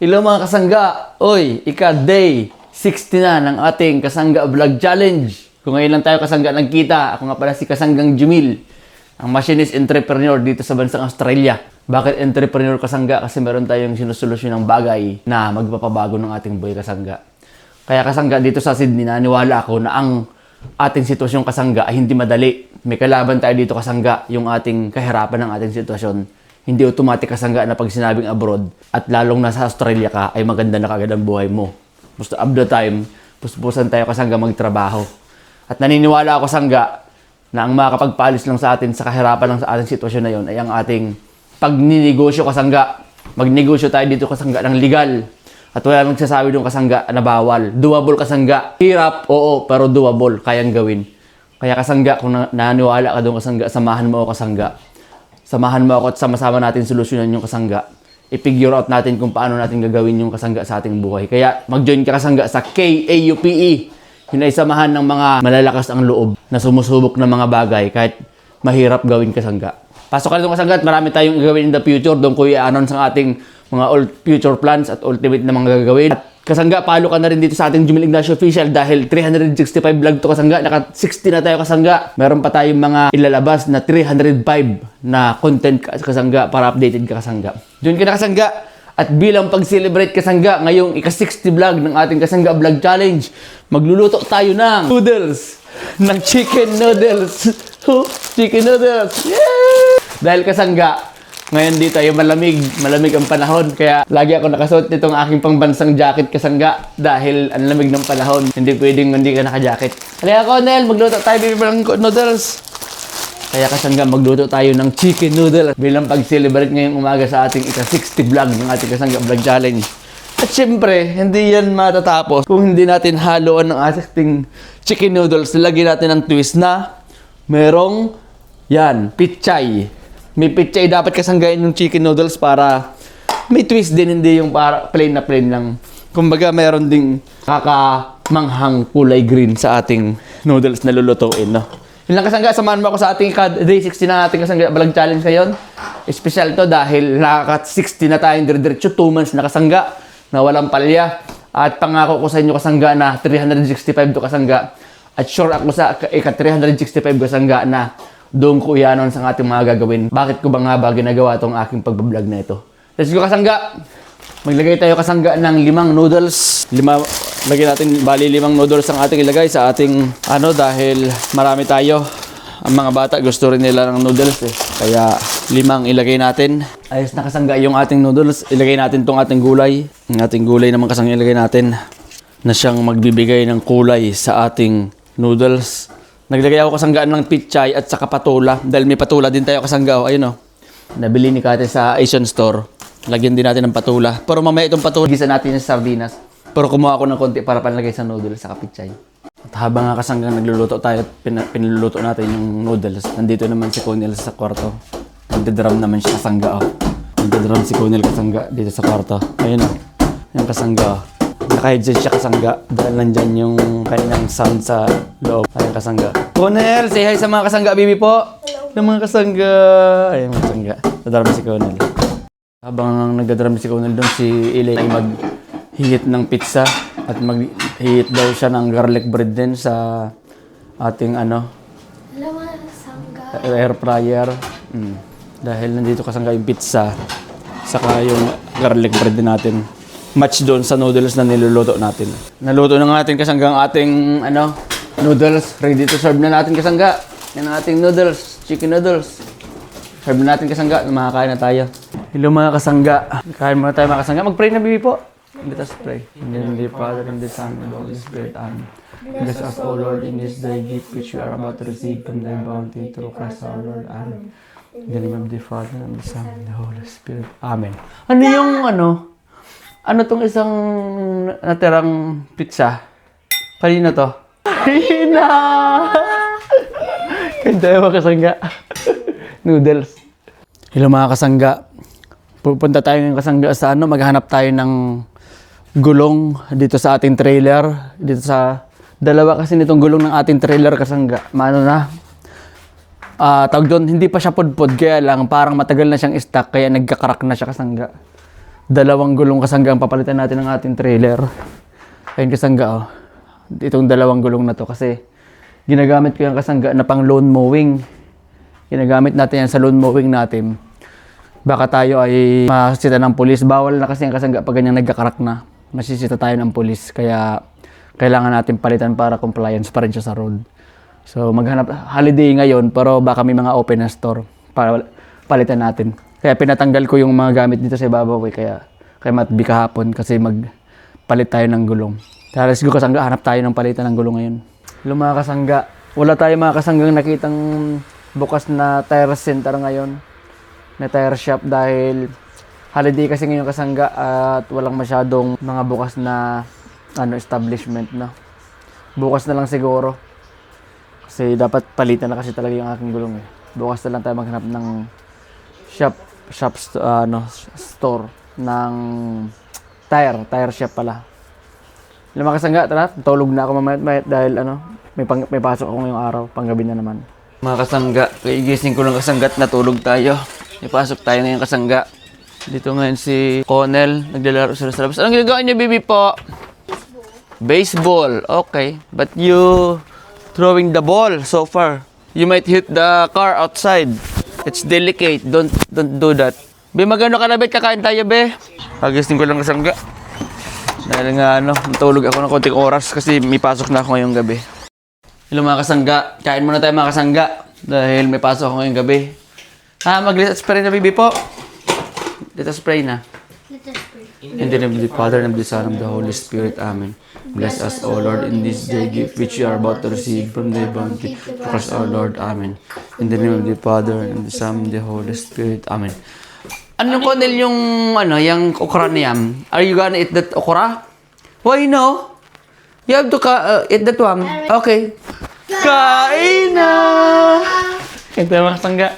Hello mga kasangga! Oy, day 60 na ng ating Kasangga Vlog Challenge. Kung ngayon lang tayo kasangga nagkita, ako nga pala si Kasanggang Jumil, ang machinist entrepreneur dito sa bansang Australia. Bakit entrepreneur kasangga? Kasi meron tayong sinusolusyon ng bagay na magpapabago ng ating buhay kasangga. Kaya kasangga dito sa Sydney, naniwala ako na ang ating sitwasyong kasangga ay hindi madali. May kalaban tayo dito kasangga, yung ating kahirapan ng ating sitwasyon. Hindi automatic kasangga na pag sinabing abroad at lalong nasa Australia ka ay maganda na kagad ang buhay mo. Most of the time, puspusan tayo kasangga magtrabaho. At naniniwala ako kasangga na ang makakapagpalis lang sa atin sa kahirapan lang sa ating sitwasyon na yon ay ang ating pagninegosyo kasangga. Magnegosyo tayo dito kasangga ng legal. At wala magsasabi doon kasangga na bawal. Doable kasangga. Hirap, oo, pero doable. Kayang gawin. Kaya kasangga, kung naniwala ka doon kasangga, samahan mo ako kasangga. Samahan mo ako at sama-sama natin solusyonan yung kasangga. I-figure out natin kung paano natin gagawin yung kasangga sa ating buhay. Kaya mag-join ka kasangga sa KAUPE. Yun ay samahan ng mga malalakas ang loob na sumusubok ng mga bagay kahit mahirap gawin kasangga. Pasok ka na itong kasangga at marami tayong gagawin in the future. Doon ko i-announce ang ating mga future plans at ultimate na mga gagawin. At kasangga, follow ka na rin dito sa ating Jumil Ignacio Official dahil 365 vlog to kasangga. Naka 60 na tayo kasangga. Meron pa tayong mga ilalabas na 305 na content kasangga para updated ka kasangga. Join ka na kasangga. At bilang pag-celebrate kasangga, ngayong ika-60 vlog ng ating Kasangga Vlog Challenge, magluluto tayo ng noodles. Ng chicken noodles. Chicken noodles. Yeah! Dahil kasangga, ngayon dito ay malamig ang panahon. Kaya lagi ako nakasuot nitong aking pangbansang jacket kasangga. Dahil ang lamig ng panahon, hindi pwedeng hindi ka naka-jacket. Halika Colonel, magluto tayo ng noodles. Kaya kasangga, magluto tayo ng chicken noodle bilang pag-celebrate ngayong umaga sa ating ika-60 vlog ng ating Kasangga Vlog Challenge. At syempre, hindi yan matatapos kung hindi natin haluan ng ating chicken noodles. Lagyan natin ng twist na merong yan, pichay. May pichay dapat kasanggain yung chicken noodles para may twist din, hindi yung para plain lang. Kumbaga, meron ding kakamanghang kulay green sa ating noodles na lulutuin, no? Yun lang kasangga, samahan mo ako sa ating day 60 na ating Kasangga Vlog Challenge ngayon. Special to dahil nakaka-60 na tayong dire-diretso, 2 months na kasangga na walang palya. At pangako ko sa inyo kasangga na 365 to kasangga. At sure ako sa ika-365 kasangga na doon ko i-announce ang ating mga gagawin. Bakit ko ba nga ba ginagawa itong aking pagbablog na ito? Let's go kasangga! Maglagay tayo kasangga ng 5 noodles. Lagyan natin, bali 5 noodles ang ating ilagay sa ating dahil marami tayo. Ang mga bata gusto rin nila ng noodles eh. Kaya 5 ilagay natin. Ayos na kasangga yung ating noodles. Ilagay natin tong ating gulay. Ang ating gulay naman kasangga ilagay natin na siyang magbibigay ng kulay sa ating noodles. Naglagay ako kasanggaan ng pichay at saka patula. Dahil may patula din tayo kasangga. Ayun nabili ni Kate sa Asian store. Lagyan din natin ng patula. Pero mamaya itong patula, gisa natin yung sardinas. Pero kumuha ako ng konti para panlagay sa noodles sa pichay. At habang nga kasanggang nagluluto tayo at piniluluto natin yung noodles, nandito naman si Conel sa kwarto. Nagdadrum naman siya kasangga. Nagdadrum si Conel kasangga dito sa kwarto. Ayun yung kasangga. Naka-headset siya kasangga dahil nandyan yung kanyang sound sa loob. Ayun kasangga. Conel, say hi sa mga kasangga, baby po. Hello. Ng mga kasangga. Ayun mga kasangga. Nagdadrum si Conel. Habang nagdadrum si Conel doon, si Eli ay maghihit ng pizza at maghihit daw siya ng garlic bread din sa ating air fryer. Dahil nandito kasangga yung pizza saka yung garlic bread din natin. Match doon sa noodles na niluluto natin. Naluto na nga natin kasangga ang ating noodles. Ready to serve na natin kasangga. Yan ang ating noodles, chicken noodles. Serve na natin kasangga, makakain na tayo. Hello mga kasangga. Kain muna tayo mga kasangga. Mag-pray na bibi po. Let us pray. In the name of the Father, and the Son, and the Holy Spirit. Amen. Bless us, O Lord, in this day gift which we are about to receive from thy bounty through Christ our Lord. Amen. In the name of the Father, and the Son, and the Holy Spirit. Amen. Ano yung ano tong isang natirang pizza? Kanina to? Hina! Kanda yung mga kasangga. Noodles. Hello mga kasangga. Pupunta tayo ng kasangga sa maghanap tayo ng gulong dito sa ating trailer. Dito sa dalawa kasi nitong gulong ng ating trailer kasangga. Tawag doon, hindi pa siya pudpud kaya lang parang matagal na siyang stock kaya nagkakarak na siya kasangga. 2 gulong kasangga ang papalitan natin ng ating trailer. Ayun kasangga oh. Itong 2 gulong na to kasi ginagamit ko yung kasangga na pang lawn mowing. Ginagamit natin yan sa lawn mowing natin. Baka tayo ay masisita ng pulis. Bawal na kasi yung kasangga pag ganyan nagkakarak na. Masisita tayo ng pulis. Kaya kailangan natin palitan para compliance pa rin siya sa road. So maghanap, holiday ngayon pero baka may mga open na store para palitan natin. Kaya pinatanggal ko yung mga gamit dito sa ibabaw kaya matbi kahapon kasi magpalit tayo ng gulong. Kaya let's go kasangga, hanap tayo ng palitan ng gulong ngayon. Hello mga kasangga, wala tayo mga kasanggang nakitang bukas na tire center ngayon. Na tire shop dahil holiday kasi ngayon kasangga at walang masyadong mga bukas na establishment na. Bukas na lang siguro. Kasi dapat palitan na kasi talaga yung aking gulong eh. Bukas na lang tayo maghanap ng store ng tire shop pala. Lama kasangga, tara, tulog na ako mamaya dahil may pasok ako ngayong araw, panggabi na naman. Mga kasangga, igising ko lang kasangga't natulog tayo. May pasok tayo ngayong kasangga. Dito ngayon si Connell, naglalaro sila sa labas. Anong ginagawa niyo, baby po? Baseball. Okay, but you throwing the ball so far. You might hit the car outside. It's delicate. Don't do that. Be, magano ka na, be? Kakain tayo, be. Pagising ko lang kasangga. Dahil nga, natulog ako ng konting oras kasi may pasok na ako ngayong gabi. Hello mga kasangga. Kain muna tayo mga kasangga. Dahil may pasok ako ngayong gabi. Mag-let spray na, baby po. Let us pray na. In the name of the Father, and of the Son, and of the Holy Spirit. Amen. Bless us, O Lord, in this day gift which you are about to receive from thy bounty. For us, O Lord. Amen. In the name of the Father, and of the Son, and of the Holy Spirit. Amen. Ano ko nil yung okra niya? Are you gonna eat that okra? Why no? You have to eat that one. Okay. Kain na! Ito mga kasangga.